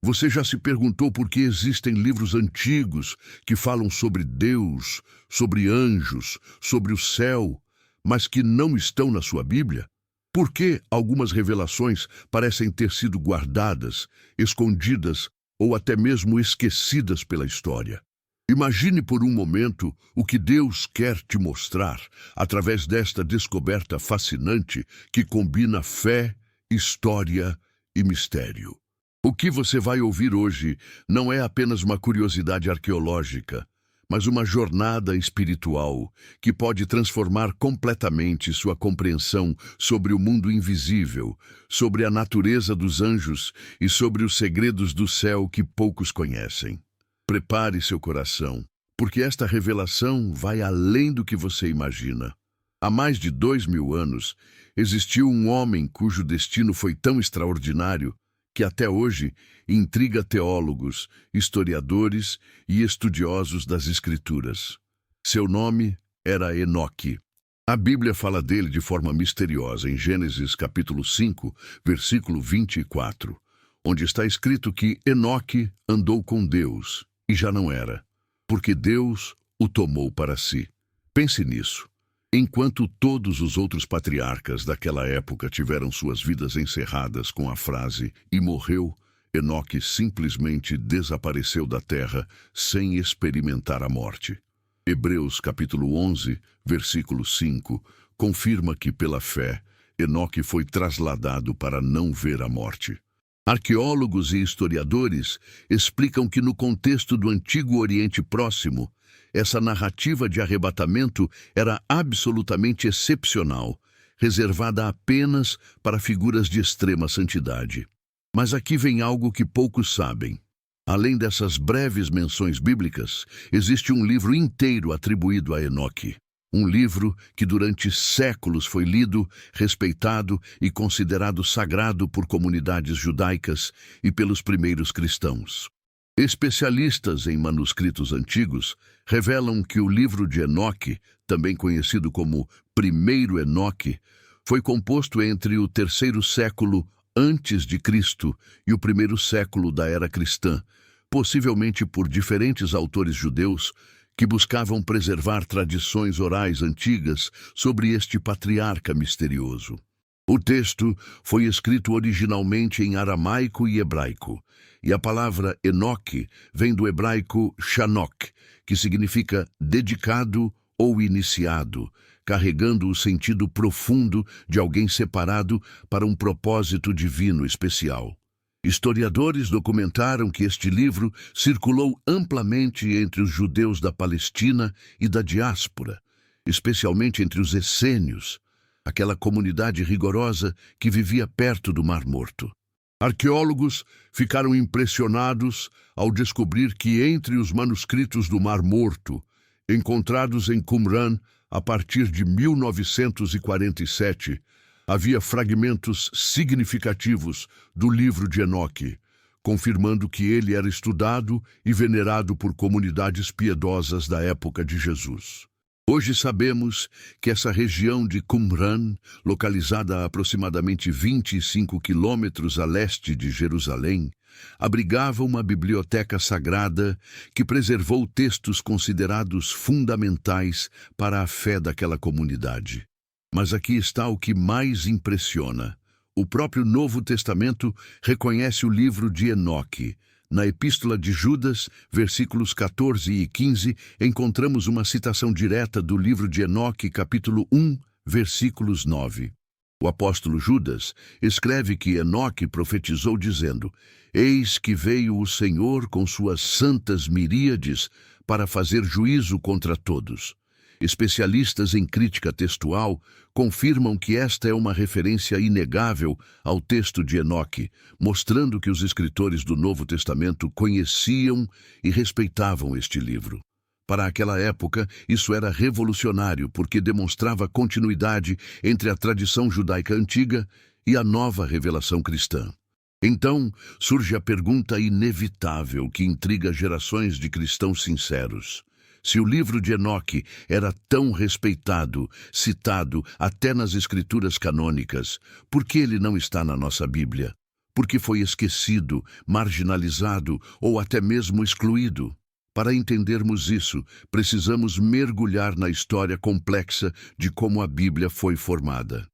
Você já se perguntou por que existem livros antigos que falam sobre Deus, sobre anjos, sobre o céu, mas que não estão na sua Bíblia? Por que algumas revelações parecem ter sido guardadas, escondidas ou até mesmo esquecidas pela história? Imagine por um momento o que Deus quer te mostrar através desta descoberta fascinante que combina fé, história e mistério. O que você vai ouvir hoje não é apenas uma curiosidade arqueológica, mas uma jornada espiritual que pode transformar completamente sua compreensão sobre o mundo invisível, sobre a natureza dos anjos e sobre os segredos do céu que poucos conhecem. Prepare seu coração, porque esta revelação vai além do que você imagina. Há mais de 2000 anos, existiu um homem cujo destino foi tão extraordinário que até hoje intriga teólogos, historiadores e estudiosos das Escrituras. Seu nome era Enoque. A Bíblia fala dele de forma misteriosa em Gênesis capítulo 5, versículo 24, onde está escrito que Enoque andou com Deus e já não era, porque Deus o tomou para si. Pense nisso. Enquanto todos os outros patriarcas daquela época tiveram suas vidas encerradas com a frase "e morreu", Enoque simplesmente desapareceu da terra sem experimentar a morte. Hebreus capítulo 11, versículo 5, confirma que pela fé, Enoque foi trasladado para não ver a morte. Arqueólogos e historiadores explicam que no contexto do Antigo Oriente Próximo, essa narrativa de arrebatamento era absolutamente excepcional, reservada apenas para figuras de extrema santidade. Mas aqui vem algo que poucos sabem. Além dessas breves menções bíblicas, existe um livro inteiro atribuído a Enoque. Um livro que durante séculos foi lido, respeitado e considerado sagrado por comunidades judaicas e pelos primeiros cristãos. Especialistas em manuscritos antigos revelam que o livro de Enoque, também conhecido como Primeiro Enoque, foi composto entre o terceiro século antes de Cristo e o primeiro século da era cristã, possivelmente por diferentes autores judeus que buscavam preservar tradições orais antigas sobre este patriarca misterioso. O texto foi escrito originalmente em aramaico e hebraico, e a palavra Enoque vem do hebraico Shanok, que significa dedicado ou iniciado, carregando o sentido profundo de alguém separado para um propósito divino especial. Historiadores documentaram que este livro circulou amplamente entre os judeus da Palestina e da diáspora, especialmente entre os essênios, aquela comunidade rigorosa que vivia perto do Mar Morto. Arqueólogos ficaram impressionados ao descobrir que entre os manuscritos do Mar Morto, encontrados em Qumran a partir de 1947, havia fragmentos significativos do livro de Enoque, confirmando que ele era estudado e venerado por comunidades piedosas da época de Jesus. Hoje sabemos que essa região de Qumran, localizada a aproximadamente 25 quilômetros a leste de Jerusalém, abrigava uma biblioteca sagrada que preservou textos considerados fundamentais para a fé daquela comunidade. Mas aqui está o que mais impressiona. O próprio Novo Testamento reconhece o livro de Enoque. Na Epístola de Judas, versículos 14 e 15, encontramos uma citação direta do livro de Enoque, capítulo 1, versículos 9. O apóstolo Judas escreve que Enoque profetizou dizendo: "Eis que veio o Senhor com suas santas miríades para fazer juízo contra todos." Especialistas em crítica textual confirmam que esta é uma referência inegável ao texto de Enoque, mostrando que os escritores do Novo Testamento conheciam e respeitavam este livro. Para aquela época, isso era revolucionário porque demonstrava continuidade entre a tradição judaica antiga e a nova revelação cristã. Então, surge a pergunta inevitável que intriga gerações de cristãos sinceros. Se o livro de Enoque era tão respeitado, citado até nas escrituras canônicas, por que ele não está na nossa Bíblia? porque foi esquecido, marginalizado ou até mesmo excluído. Para entendermos isso, precisamos mergulhar na história complexa de como a Bíblia foi formada.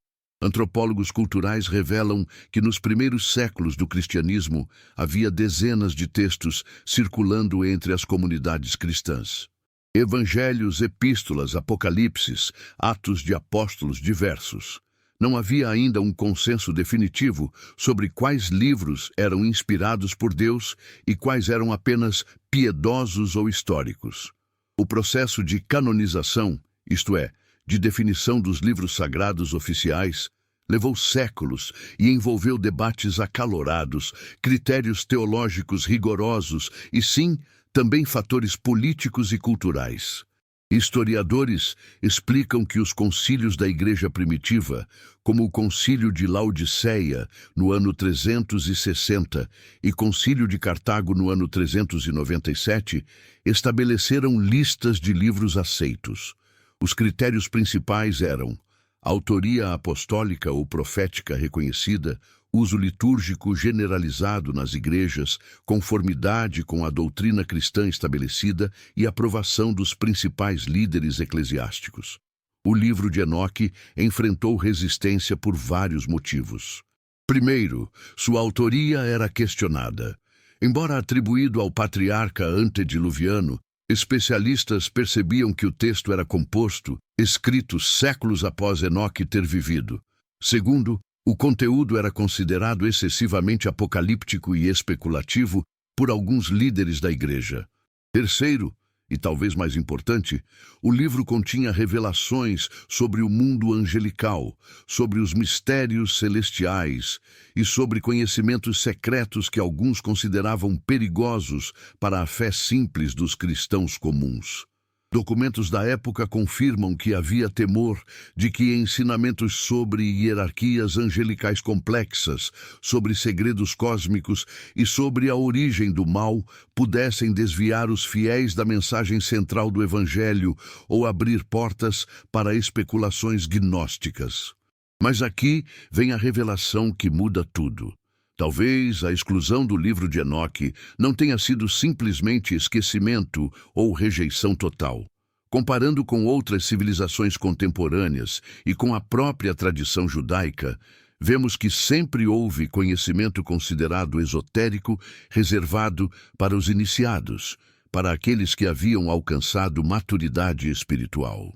Antropólogos culturais revelam que nos primeiros séculos do cristianismo havia dezenas de textos circulando entre as comunidades cristãs. Evangelhos, epístolas, apocalipses, atos de apóstolos diversos. Não havia ainda um consenso definitivo sobre quais livros eram inspirados por Deus e quais eram apenas piedosos ou históricos. O processo de canonização, isto é, de definição dos livros sagrados oficiais, levou séculos e envolveu debates acalorados, critérios teológicos rigorosos e, sim, também fatores políticos e culturais. Historiadores explicam que os concílios da Igreja primitiva, como o Concílio de Laodiceia, no ano 360, e Concílio de Cartago, no ano 397, estabeleceram listas de livros aceitos. Os critérios principais eram autoria apostólica ou profética reconhecida, uso litúrgico generalizado nas igrejas, conformidade com a doutrina cristã estabelecida e aprovação dos principais líderes eclesiásticos. O livro de Enoque enfrentou resistência por vários motivos. Primeiro, sua autoria era questionada. Embora atribuído ao patriarca antediluviano, especialistas percebiam que o texto era composto, escrito séculos após Enoque ter vivido. Segundo, o conteúdo era considerado excessivamente apocalíptico e especulativo por alguns líderes da igreja. Terceiro, e talvez mais importante, o livro continha revelações sobre o mundo angelical, sobre os mistérios celestiais e sobre conhecimentos secretos que alguns consideravam perigosos para a fé simples dos cristãos comuns. Documentos da época confirmam que havia temor de que ensinamentos sobre hierarquias angelicais complexas, sobre segredos cósmicos e sobre a origem do mal pudessem desviar os fiéis da mensagem central do Evangelho ou abrir portas para especulações gnósticas. Mas aqui vem a revelação que muda tudo. Talvez a exclusão do livro de Enoque não tenha sido simplesmente esquecimento ou rejeição total. Comparando com outras civilizações contemporâneas e com a própria tradição judaica, vemos que sempre houve conhecimento considerado esotérico, reservado para os iniciados, para aqueles que haviam alcançado maturidade espiritual.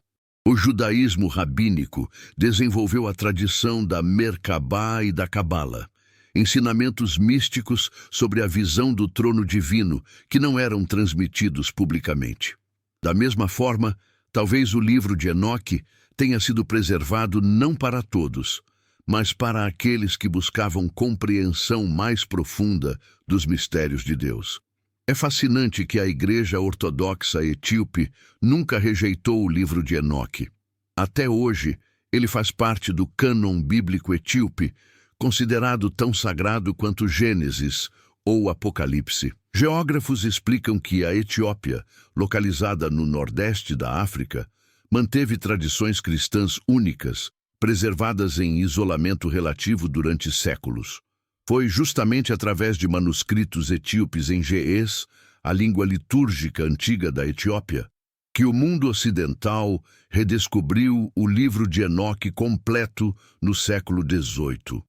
O judaísmo rabínico desenvolveu a tradição da Merkabá e da Cabala, ensinamentos místicos sobre a visão do trono divino que não eram transmitidos publicamente. Da mesma forma, talvez o livro de Enoque tenha sido preservado não para todos, mas para aqueles que buscavam compreensão mais profunda dos mistérios de Deus. É fascinante que a Igreja Ortodoxa Etíope nunca rejeitou o livro de Enoque. Até hoje, ele faz parte do cânon bíblico etíope, considerado tão sagrado quanto Gênesis ou Apocalipse. Geógrafos explicam que a Etiópia, localizada no nordeste da África, manteve tradições cristãs únicas, preservadas em isolamento relativo durante séculos. Foi justamente através de manuscritos etíopes em ge'ez, a língua litúrgica antiga da Etiópia, que o mundo ocidental redescobriu o livro de Enoque completo no século XVIII.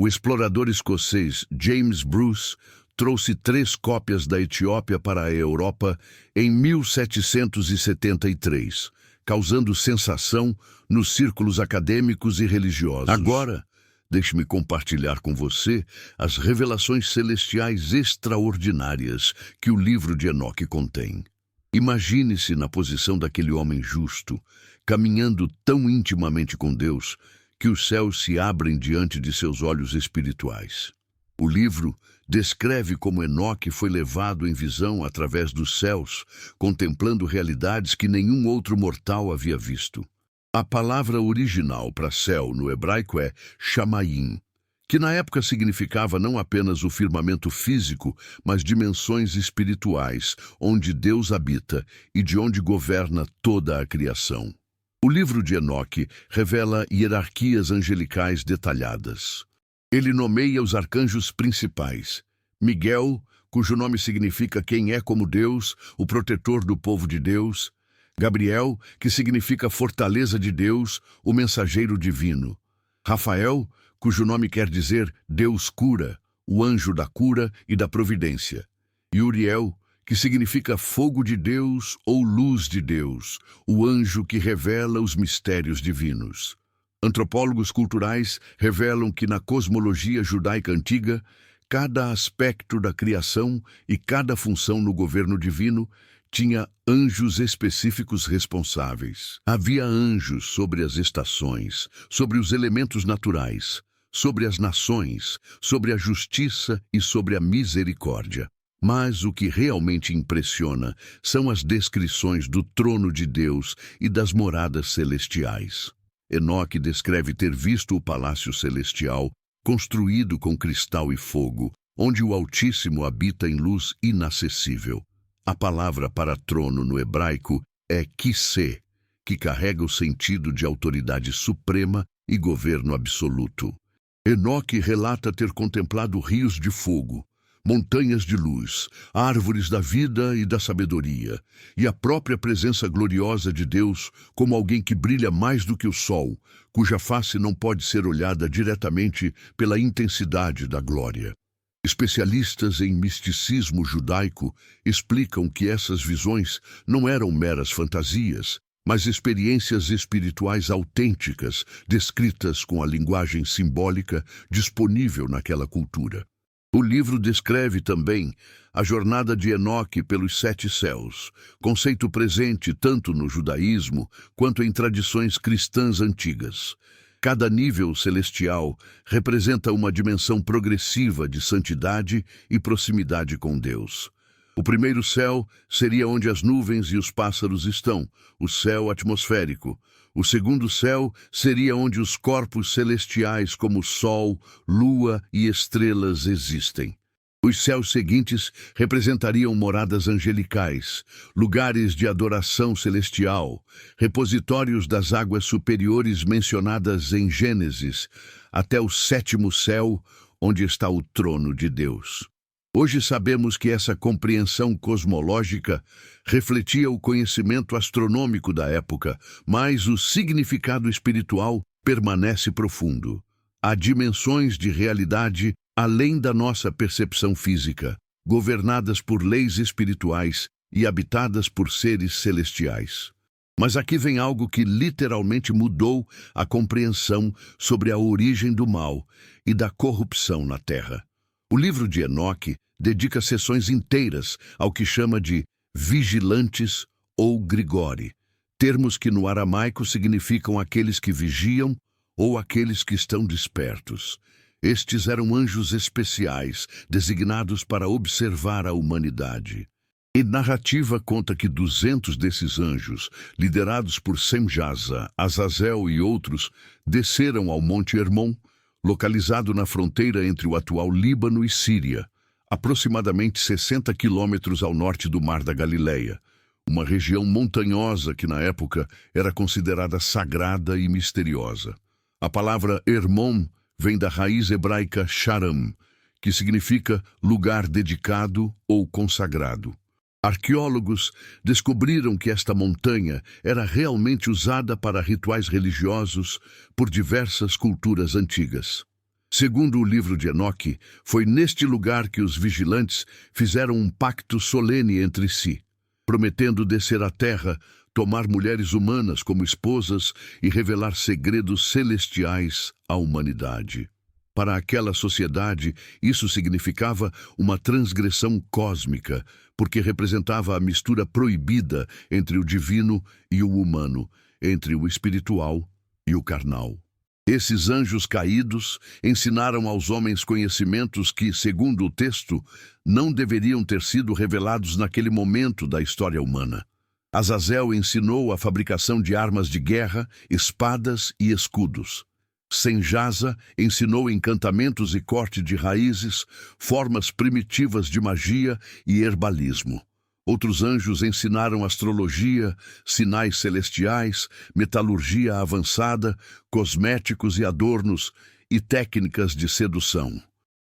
O explorador escocês James Bruce trouxe 3 cópias da Etiópia para a Europa em 1773, causando sensação nos círculos acadêmicos e religiosos. Agora, deixe-me compartilhar com você as revelações celestiais extraordinárias que o livro de Enoque contém. Imagine-se na posição daquele homem justo, caminhando tão intimamente com Deus, que os céus se abrem diante de seus olhos espirituais. O livro descreve como Enoque foi levado em visão através dos céus, contemplando realidades que nenhum outro mortal havia visto. A palavra original para céu no hebraico é shamayim, que na época significava não apenas o firmamento físico, mas dimensões espirituais, onde Deus habita e de onde governa toda a criação. O livro de Enoque revela hierarquias angelicais detalhadas. Ele nomeia os arcanjos principais. Miguel, cujo nome significa quem é como Deus, o protetor do povo de Deus. Gabriel, que significa fortaleza de Deus, o mensageiro divino. Rafael, cujo nome quer dizer Deus cura, o anjo da cura e da providência. E Uriel, que significa fogo de Deus ou luz de Deus, o anjo que revela os mistérios divinos. Antropólogos culturais revelam que na cosmologia judaica antiga, cada aspecto da criação e cada função no governo divino tinha anjos específicos responsáveis. Havia anjos sobre as estações, sobre os elementos naturais, sobre as nações, sobre a justiça e sobre a misericórdia. Mas o que realmente impressiona são as descrições do trono de Deus e das moradas celestiais. Enoque descreve ter visto o palácio celestial, construído com cristal e fogo, onde o Altíssimo habita em luz inacessível. A palavra para trono no hebraico é kissê, que carrega o sentido de autoridade suprema e governo absoluto. Enoque relata ter contemplado rios de fogo, montanhas de luz, árvores da vida e da sabedoria, e a própria presença gloriosa de Deus como alguém que brilha mais do que o sol, cuja face não pode ser olhada diretamente pela intensidade da glória. Especialistas em misticismo judaico explicam que essas visões não eram meras fantasias, mas experiências espirituais autênticas, descritas com a linguagem simbólica disponível naquela cultura. O livro descreve também a jornada de Enoque pelos 7 céus, conceito presente tanto no judaísmo quanto em tradições cristãs antigas. Cada nível celestial representa uma dimensão progressiva de santidade e proximidade com Deus. O primeiro céu seria onde as nuvens e os pássaros estão, o céu atmosférico. O segundo céu seria onde os corpos celestiais como sol, lua e estrelas existem. Os céus seguintes representariam moradas angelicais, lugares de adoração celestial, repositórios das águas superiores mencionadas em Gênesis, até o 7º céu, onde está o trono de Deus. Hoje sabemos que essa compreensão cosmológica refletia o conhecimento astronômico da época, mas o significado espiritual permanece profundo. Há dimensões de realidade além da nossa percepção física, governadas por leis espirituais e habitadas por seres celestiais. Mas aqui vem algo que literalmente mudou a compreensão sobre a origem do mal e da corrupção na Terra. O livro de Enoque dedica sessões inteiras ao que chama de vigilantes ou grigori, termos que no aramaico significam aqueles que vigiam ou aqueles que estão despertos. Estes eram anjos especiais, designados para observar a humanidade. E narrativa conta que 200 desses anjos, liderados por Semjaza, Azazel e outros, desceram ao Monte Hermon, localizado na fronteira entre o atual Líbano e Síria, aproximadamente 60 quilômetros ao norte do Mar da Galileia, uma região montanhosa que na época era considerada sagrada e misteriosa. A palavra Hermon vem da raiz hebraica sharam, que significa lugar dedicado ou consagrado. Arqueólogos descobriram que esta montanha era realmente usada para rituais religiosos por diversas culturas antigas. Segundo o livro de Enoque, foi neste lugar que os vigilantes fizeram um pacto solene entre si, prometendo descer à terra, tomar mulheres humanas como esposas e revelar segredos celestiais à humanidade. Para aquela sociedade, isso significava uma transgressão cósmica, porque representava a mistura proibida entre o divino e o humano, entre o espiritual e o carnal. Esses anjos caídos ensinaram aos homens conhecimentos que, segundo o texto, não deveriam ter sido revelados naquele momento da história humana. Azazel ensinou a fabricação de armas de guerra, espadas e escudos. Semjaza ensinou encantamentos e corte de raízes, formas primitivas de magia e herbalismo. Outros anjos ensinaram astrologia, sinais celestiais, metalurgia avançada, cosméticos e adornos, e técnicas de sedução.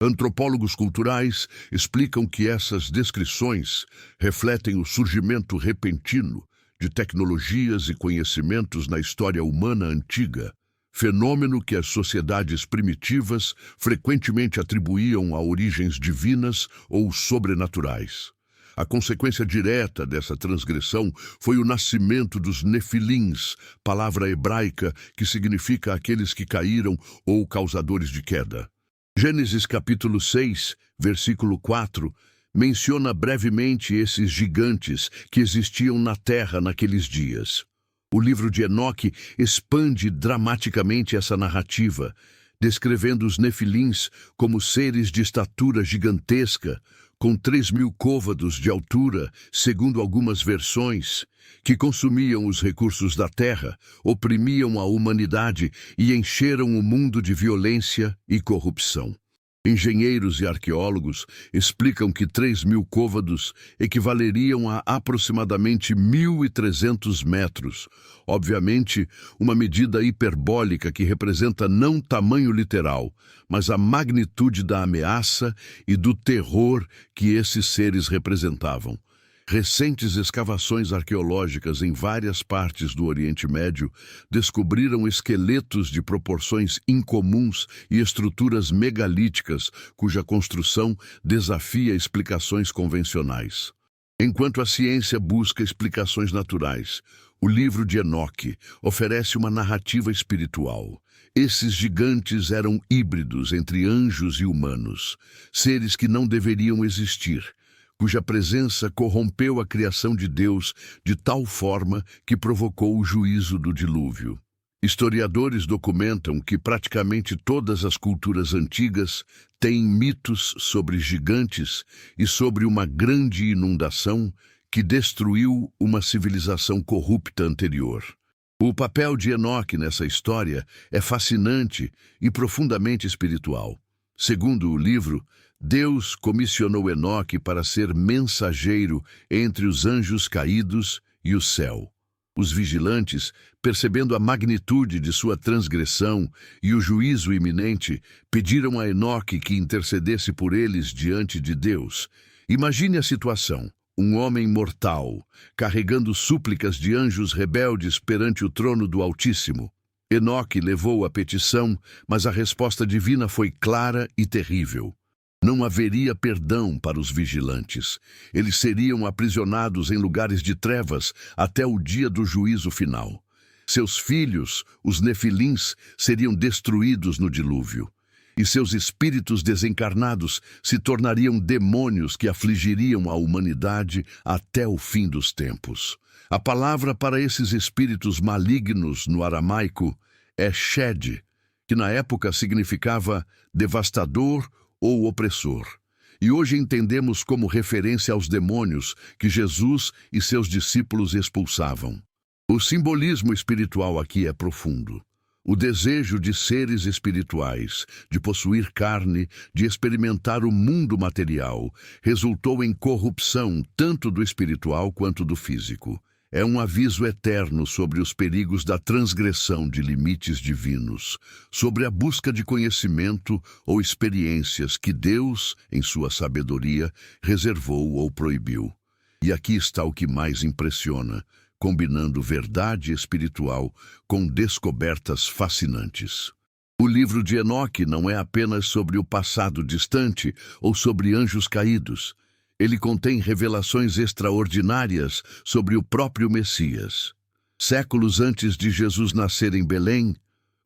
Antropólogos culturais explicam que essas descrições refletem o surgimento repentino de tecnologias e conhecimentos na história humana antiga, fenômeno que as sociedades primitivas frequentemente atribuíam a origens divinas ou sobrenaturais. A consequência direta dessa transgressão foi o nascimento dos nefilins, palavra hebraica que significa aqueles que caíram ou causadores de queda. Gênesis capítulo 6, versículo 4, menciona brevemente esses gigantes que existiam na terra naqueles dias. O livro de Enoque expande dramaticamente essa narrativa, descrevendo os nefilins como seres de estatura gigantesca, com 3.000 côvados de altura, segundo algumas versões, que consumiam os recursos da terra, oprimiam a humanidade e encheram o mundo de violência e corrupção. Engenheiros e arqueólogos explicam que 3.000 côvados equivaleriam a aproximadamente 1.300 metros. Obviamente, uma medida hiperbólica que representa não tamanho literal, mas a magnitude da ameaça e do terror que esses seres representavam. Recentes escavações arqueológicas em várias partes do Oriente Médio descobriram esqueletos de proporções incomuns e estruturas megalíticas cuja construção desafia explicações convencionais. Enquanto a ciência busca explicações naturais, o livro de Enoque oferece uma narrativa espiritual. Esses gigantes eram híbridos entre anjos e humanos, seres que não deveriam existir, cuja presença corrompeu a criação de Deus de tal forma que provocou o juízo do dilúvio. Historiadores documentam que praticamente todas as culturas antigas têm mitos sobre gigantes e sobre uma grande inundação que destruiu uma civilização corrupta anterior. O papel de Enoque nessa história é fascinante e profundamente espiritual. Segundo o livro, Deus comissionou Enoque para ser mensageiro entre os anjos caídos e o céu. Os vigilantes, percebendo a magnitude de sua transgressão e o juízo iminente, pediram a Enoque que intercedesse por eles diante de Deus. Imagine a situação: um homem mortal, carregando súplicas de anjos rebeldes perante o trono do Altíssimo. Enoque levou a petição, mas a resposta divina foi clara e terrível. Não haveria perdão para os vigilantes. Eles seriam aprisionados em lugares de trevas até o dia do juízo final. Seus filhos, os nefilins, seriam destruídos no dilúvio. E seus espíritos desencarnados se tornariam demônios que afligiriam a humanidade até o fim dos tempos. A palavra para esses espíritos malignos no aramaico é Shed, que na época significava devastador ou opressor, e hoje entendemos como referência aos demônios que Jesus e seus discípulos expulsavam. O simbolismo espiritual aqui é profundo. O desejo de seres espirituais, de possuir carne, de experimentar o mundo material, resultou em corrupção tanto do espiritual quanto do físico. É um aviso eterno sobre os perigos da transgressão de limites divinos, sobre a busca de conhecimento ou experiências que Deus, em sua sabedoria, reservou ou proibiu. E aqui está o que mais impressiona, combinando verdade espiritual com descobertas fascinantes. O livro de Enoque não é apenas sobre o passado distante ou sobre anjos caídos. Ele contém revelações extraordinárias sobre o próprio Messias. Séculos antes de Jesus nascer em Belém,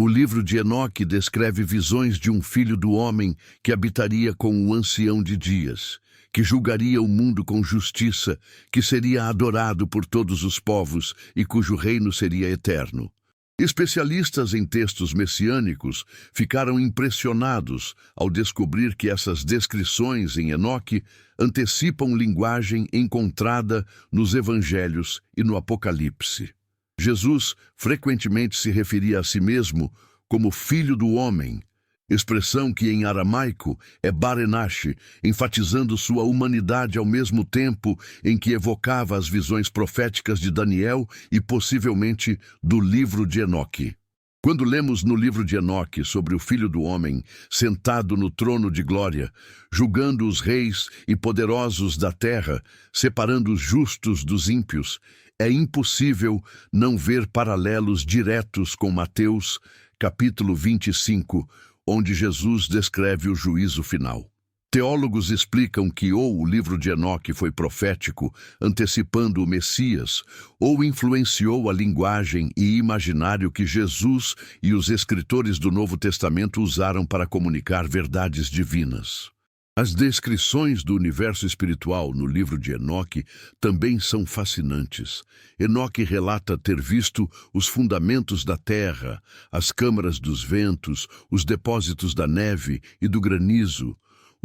o livro de Enoque descreve visões de um filho do homem que habitaria com o ancião de dias, que julgaria o mundo com justiça, que seria adorado por todos os povos e cujo reino seria eterno. Especialistas em textos messiânicos ficaram impressionados ao descobrir que essas descrições em Enoque antecipam linguagem encontrada nos Evangelhos e no Apocalipse. Jesus frequentemente se referia a si mesmo como Filho do Homem, expressão que em aramaico é Barenash, enfatizando sua humanidade ao mesmo tempo em que evocava as visões proféticas de Daniel e possivelmente do livro de Enoque. Quando lemos no livro de Enoque sobre o Filho do Homem sentado no trono de glória, julgando os reis e poderosos da terra, separando os justos dos ímpios, é impossível não ver paralelos diretos com Mateus, capítulo 25, onde Jesus descreve o juízo final. Teólogos explicam que ou o livro de Enoque foi profético, antecipando o Messias, ou influenciou a linguagem e imaginário que Jesus e os escritores do Novo Testamento usaram para comunicar verdades divinas. As descrições do universo espiritual no livro de Enoque também são fascinantes. Enoque relata ter visto os fundamentos da terra, as câmaras dos ventos, os depósitos da neve e do granizo,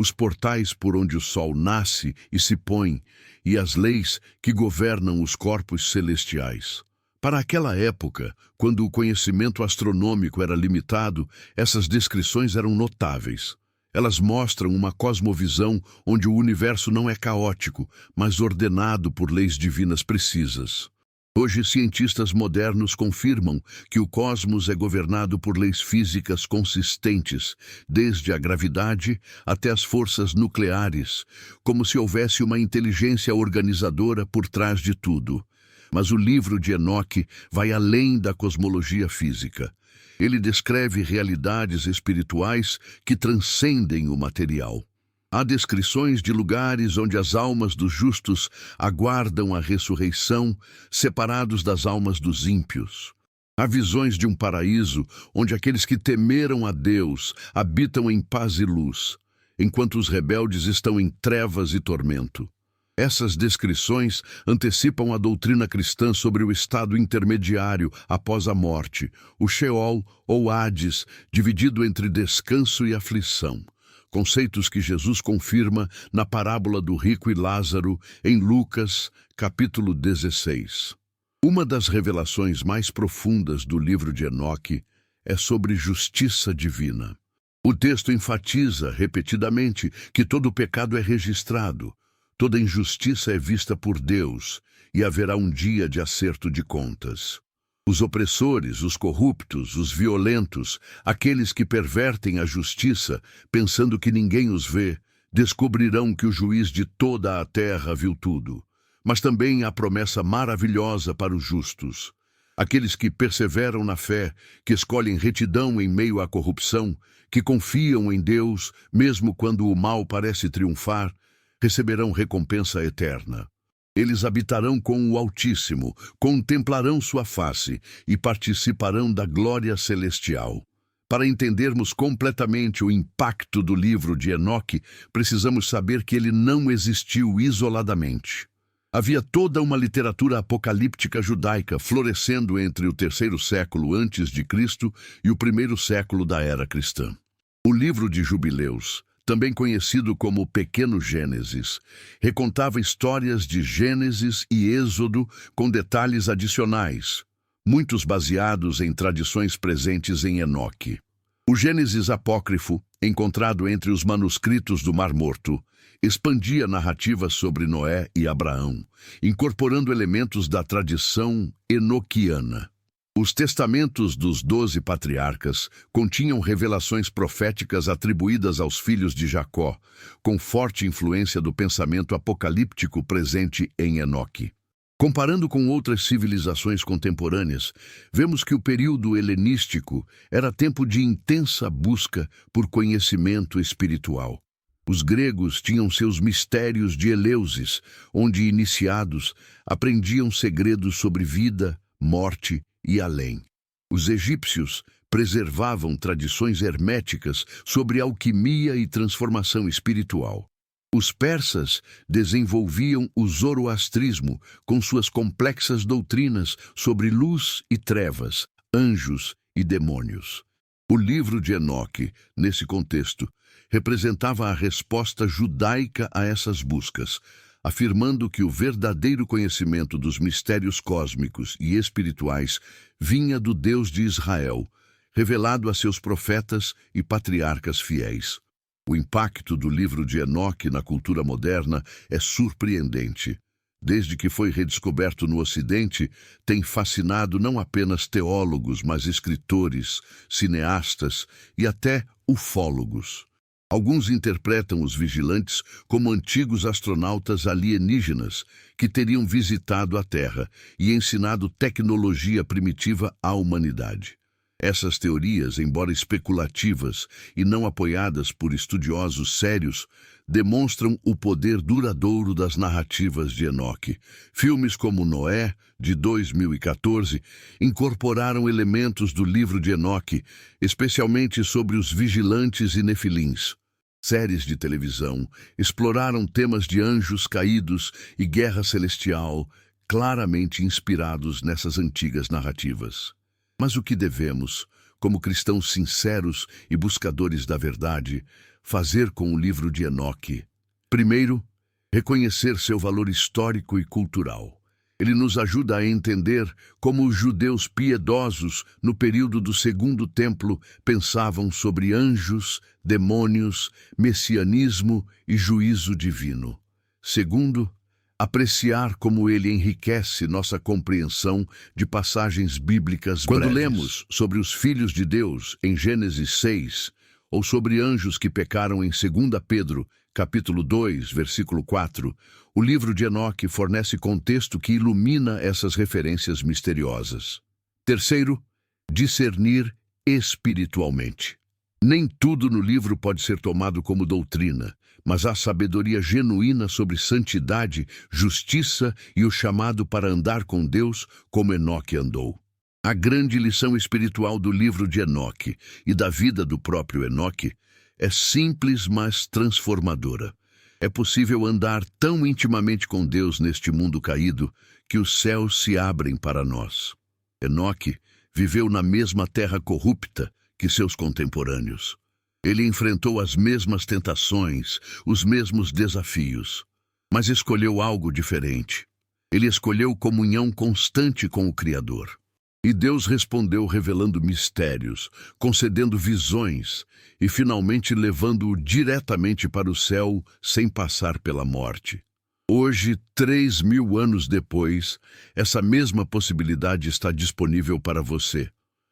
os portais por onde o sol nasce e se põe, e as leis que governam os corpos celestiais. Para aquela época, quando o conhecimento astronômico era limitado, essas descrições eram notáveis. Elas mostram uma cosmovisão onde o universo não é caótico, mas ordenado por leis divinas precisas. Hoje, cientistas modernos confirmam que o cosmos é governado por leis físicas consistentes, desde a gravidade até as forças nucleares, como se houvesse uma inteligência organizadora por trás de tudo. Mas o livro de Enoque vai além da cosmologia física. Ele descreve realidades espirituais que transcendem o material. Há descrições de lugares onde as almas dos justos aguardam a ressurreição, separados das almas dos ímpios. Há visões de um paraíso onde aqueles que temeram a Deus habitam em paz e luz, enquanto os rebeldes estão em trevas e tormento. Essas descrições antecipam a doutrina cristã sobre o estado intermediário após a morte, o Sheol ou Hades, dividido entre descanso e aflição. Conceitos que Jesus confirma na parábola do rico e Lázaro, em Lucas, capítulo 16. Uma das revelações mais profundas do livro de Enoque é sobre justiça divina. O texto enfatiza repetidamente que todo pecado é registrado, toda injustiça é vista por Deus e haverá um dia de acerto de contas. Os opressores, os corruptos, os violentos, aqueles que pervertem a justiça, pensando que ninguém os vê, descobrirão que o juiz de toda a terra viu tudo. Mas também há promessa maravilhosa para os justos. Aqueles que perseveram na fé, que escolhem retidão em meio à corrupção, que confiam em Deus, mesmo quando o mal parece triunfar, receberão recompensa eterna. Eles habitarão com o Altíssimo, contemplarão sua face e participarão da glória celestial. Para entendermos completamente o impacto do livro de Enoque, precisamos saber que ele não existiu isoladamente. Havia toda uma literatura apocalíptica judaica florescendo entre o 3º século antes de Cristo e o 1º século da era cristã. O livro de Jubileus, também conhecido como Pequeno Gênesis, recontava histórias de Gênesis e Êxodo com detalhes adicionais, muitos baseados em tradições presentes em Enoque. O Gênesis apócrifo, encontrado entre os manuscritos do Mar Morto, expandia narrativas sobre Noé e Abraão, incorporando elementos da tradição enoquiana. Os testamentos dos 12 patriarcas continham revelações proféticas atribuídas aos filhos de Jacó, com forte influência do pensamento apocalíptico presente em Enoque. Comparando com outras civilizações contemporâneas, vemos que o período helenístico era tempo de intensa busca por conhecimento espiritual. Os gregos tinham seus mistérios de Eleusis, onde, iniciados, aprendiam segredos sobre vida, morte e além. Os egípcios preservavam tradições herméticas sobre alquimia e transformação espiritual. Os persas desenvolviam o zoroastrismo com suas complexas doutrinas sobre luz e trevas, anjos e demônios. O livro de Enoque, nesse contexto, representava a resposta judaica a essas buscas, afirmando que o verdadeiro conhecimento dos mistérios cósmicos e espirituais vinha do Deus de Israel, revelado a seus profetas e patriarcas fiéis. O impacto do livro de Enoque na cultura moderna é surpreendente. desde que foi redescoberto no Ocidente, tem fascinado não apenas teólogos, mas escritores, cineastas e até ufólogos. Alguns interpretam os vigilantes como antigos astronautas alienígenas que teriam visitado a Terra e ensinado tecnologia primitiva à humanidade. Essas teorias, embora especulativas e não apoiadas por estudiosos sérios, demonstram o poder duradouro das narrativas de Enoque. Filmes como Noé, de 2014, incorporaram elementos do livro de Enoque, especialmente sobre os vigilantes e nefilins. Séries de televisão exploraram temas de anjos caídos e guerra celestial, claramente inspirados nessas antigas narrativas. Mas o que devemos, como cristãos sinceros e buscadores da verdade, fazer com o livro de Enoque? Primeiro, reconhecer seu valor histórico e cultural. Ele nos ajuda a entender como os judeus piedosos, no período do Segundo Templo, pensavam sobre anjos, demônios, messianismo e juízo divino. Segundo, apreciar como ele enriquece nossa compreensão de passagens bíblicas breves. Quando lemos sobre os filhos de Deus em Gênesis 6, ou sobre anjos que pecaram em 2 Pedro, capítulo 2, versículo 4, o livro de Enoque fornece contexto que ilumina essas referências misteriosas. Terceiro, discernir espiritualmente. Nem tudo no livro pode ser tomado como doutrina, mas há sabedoria genuína sobre santidade, justiça e o chamado para andar com Deus como Enoque andou. A grande lição espiritual do livro de Enoque e da vida do próprio Enoque é simples, mas transformadora. É possível andar tão intimamente com Deus neste mundo caído que os céus se abrem para nós. Enoque viveu na mesma terra corrupta que seus contemporâneos. Ele enfrentou as mesmas tentações, os mesmos desafios, mas escolheu algo diferente. Ele escolheu comunhão constante com o Criador. E Deus respondeu revelando mistérios, concedendo visões e finalmente levando-o diretamente para o céu sem passar pela morte. Hoje, 3.000 anos depois, essa mesma possibilidade está disponível para você.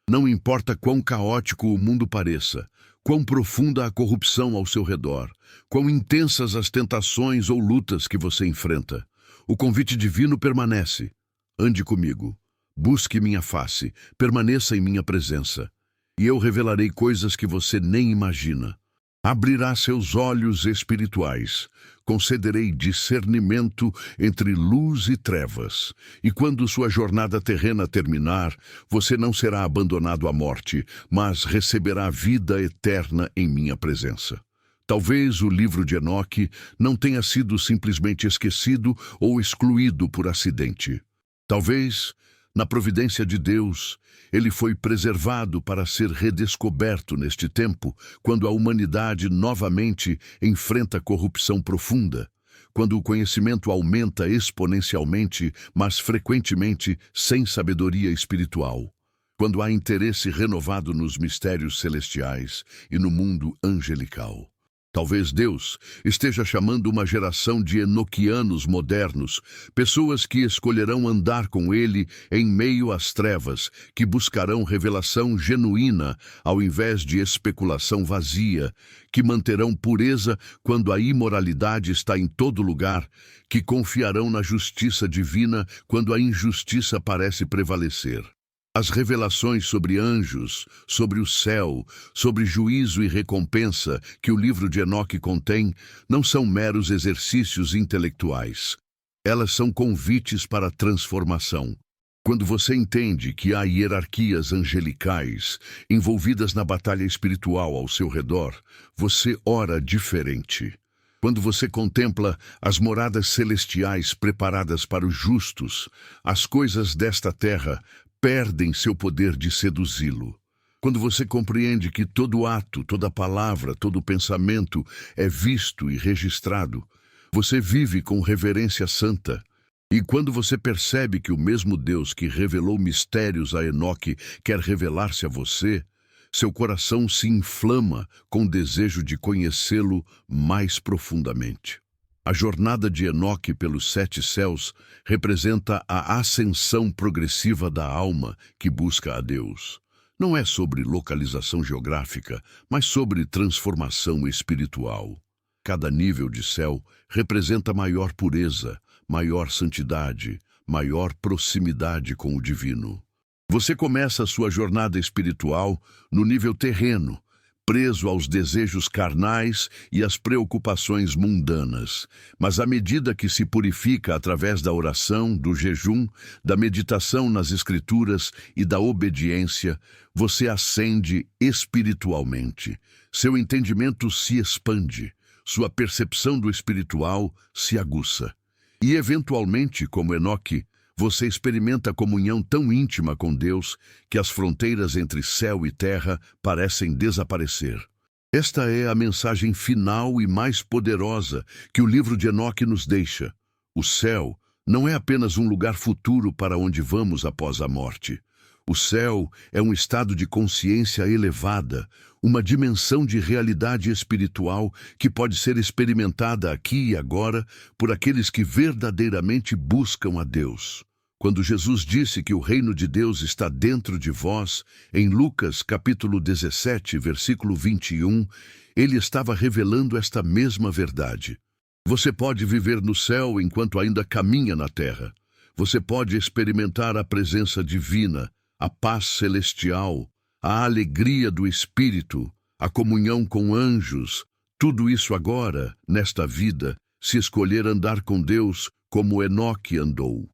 Não importa quão caótico o mundo pareça, quão profunda a corrupção ao seu redor, quão intensas as tentações ou lutas que você enfrenta, o convite divino permanece. Ande comigo. Busque minha face, permaneça em minha presença, e eu revelarei coisas que você nem imagina. Abrirá seus olhos espirituais, concederei discernimento entre luz e trevas, e quando sua jornada terrena terminar, você não será abandonado à morte, mas receberá vida eterna em minha presença. Talvez o livro de Enoque não tenha sido simplesmente esquecido ou excluído por acidente. Talvez, na providência de Deus, ele foi preservado para ser redescoberto neste tempo, quando a humanidade novamente enfrenta corrupção profunda, quando o conhecimento aumenta exponencialmente, mas frequentemente sem sabedoria espiritual, quando há interesse renovado nos mistérios celestiais e no mundo angelical. Talvez Deus esteja chamando uma geração de enoquianos modernos, pessoas que escolherão andar com Ele em meio às trevas, que buscarão revelação genuína ao invés de especulação vazia, que manterão pureza quando a imoralidade está em todo lugar, que confiarão na justiça divina quando a injustiça parece prevalecer. As revelações sobre anjos, sobre o céu, sobre juízo e recompensa que o livro de Enoque contém não são meros exercícios intelectuais. Elas são convites para a transformação. Quando você entende que há hierarquias angelicais envolvidas na batalha espiritual ao seu redor, você ora diferente. Quando você contempla as moradas celestiais preparadas para os justos, as coisas desta terra perdem seu poder de seduzi-lo. Quando você compreende que todo ato, toda palavra, todo pensamento é visto e registrado, você vive com reverência santa. E quando você percebe que o mesmo Deus que revelou mistérios a Enoque quer revelar-se a você, seu coração se inflama com o desejo de conhecê-lo mais profundamente. A jornada de Enoque pelos 7 céus representa a ascensão progressiva da alma que busca a Deus. Não é sobre localização geográfica, mas sobre transformação espiritual. Cada nível de céu representa maior pureza, maior santidade, maior proximidade com o divino. Você começa a sua jornada espiritual no nível terreno, preso aos desejos carnais e às preocupações mundanas. Mas à medida que se purifica através da oração, do jejum, da meditação nas Escrituras e da obediência, você ascende espiritualmente. Seu entendimento se expande, sua percepção do espiritual se aguça. E, eventualmente, como Enoque, você experimenta comunhão tão íntima com Deus que as fronteiras entre céu e terra parecem desaparecer. Esta é a mensagem final e mais poderosa que o livro de Enoque nos deixa. O céu não é apenas um lugar futuro para onde vamos após a morte. O céu é um estado de consciência elevada, uma dimensão de realidade espiritual que pode ser experimentada aqui e agora por aqueles que verdadeiramente buscam a Deus. Quando Jesus disse que o reino de Deus está dentro de vós, em Lucas capítulo 17, versículo 21, ele estava revelando esta mesma verdade. Você pode viver no céu enquanto ainda caminha na terra. Você pode experimentar a presença divina, a paz celestial, a alegria do Espírito, a comunhão com anjos, tudo isso agora, nesta vida, se escolher andar com Deus como Enoque andou.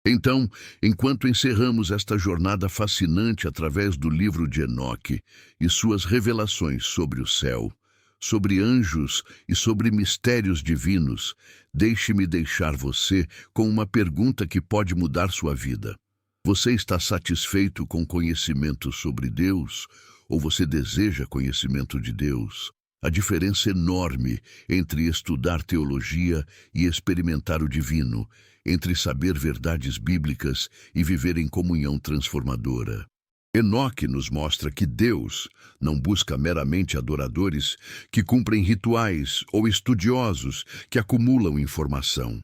Então, enquanto encerramos esta jornada fascinante através do livro de Enoque e suas revelações sobre o céu, sobre anjos e sobre mistérios divinos, deixe-me deixar você com uma pergunta que pode mudar sua vida. Você está satisfeito com conhecimento sobre Deus ou você deseja conhecimento de Deus? A diferença enorme entre estudar teologia e experimentar o divino, entre saber verdades bíblicas e viver em comunhão transformadora. Enoque nos mostra que Deus não busca meramente adoradores que cumprem rituais ou estudiosos que acumulam informação.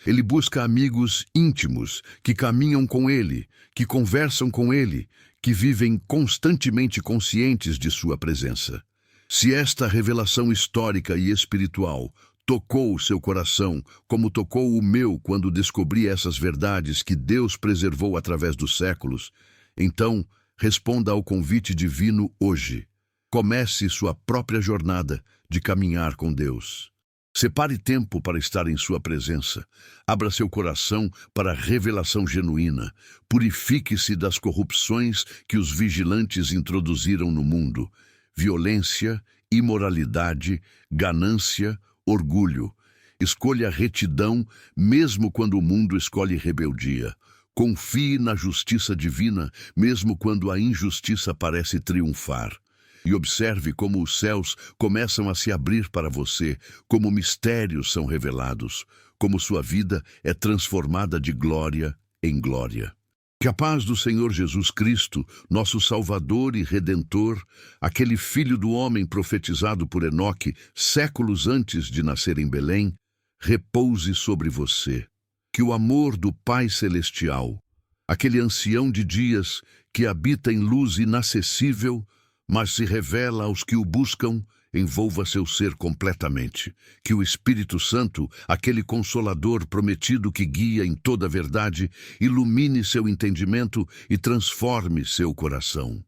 Ele busca amigos íntimos que caminham com Ele, que conversam com Ele, que vivem constantemente conscientes de sua presença. Se esta revelação histórica e espiritual tocou o seu coração, como tocou o meu quando descobri essas verdades que Deus preservou através dos séculos, então responda ao convite divino hoje. Comece sua própria jornada de caminhar com Deus. Separe tempo para estar em sua presença. Abra seu coração para a revelação genuína. Purifique-se das corrupções que os vigilantes introduziram no mundo. Violência, imoralidade, ganância, orgulho. Escolha a retidão, mesmo quando o mundo escolhe rebeldia. Confie na justiça divina, mesmo quando a injustiça parece triunfar. E observe como os céus começam a se abrir para você, como mistérios são revelados, como sua vida é transformada de glória em glória. Que a paz do Senhor Jesus Cristo, nosso Salvador e Redentor, aquele Filho do homem profetizado por Enoque séculos antes de nascer em Belém, repouse sobre você. Que o amor do Pai Celestial, aquele ancião de dias que habita em luz inacessível, mas se revela aos que o buscam, envolva seu ser completamente. Que o Espírito Santo, aquele Consolador prometido que guia em toda a verdade, ilumine seu entendimento e transforme seu coração.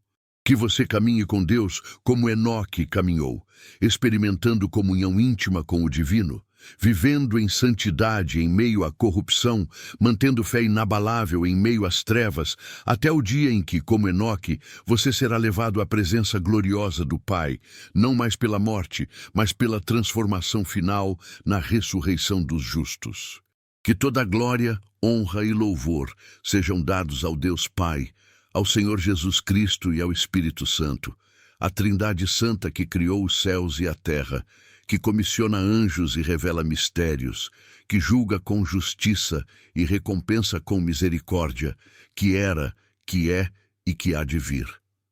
Que você caminhe com Deus como Enoque caminhou, experimentando comunhão íntima com o divino, vivendo em santidade em meio à corrupção, mantendo fé inabalável em meio às trevas, até o dia em que, como Enoque, você será levado à presença gloriosa do Pai, não mais pela morte, mas pela transformação final na ressurreição dos justos. Que toda a glória, honra e louvor sejam dados ao Deus Pai, ao Senhor Jesus Cristo e ao Espírito Santo, a Trindade Santa que criou os céus e a terra, que comissiona anjos e revela mistérios, que julga com justiça e recompensa com misericórdia, que era, que é e que há de vir.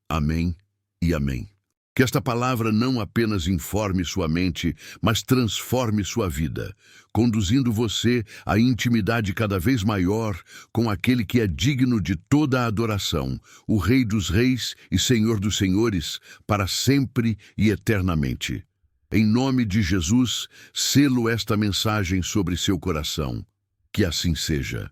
Amém e amém. Que esta palavra não apenas informe sua mente, mas transforme sua vida, conduzindo você à intimidade cada vez maior com aquele que é digno de toda a adoração, o Rei dos Reis e Senhor dos Senhores, para sempre e eternamente. Em nome de Jesus, selo esta mensagem sobre seu coração. Que assim seja.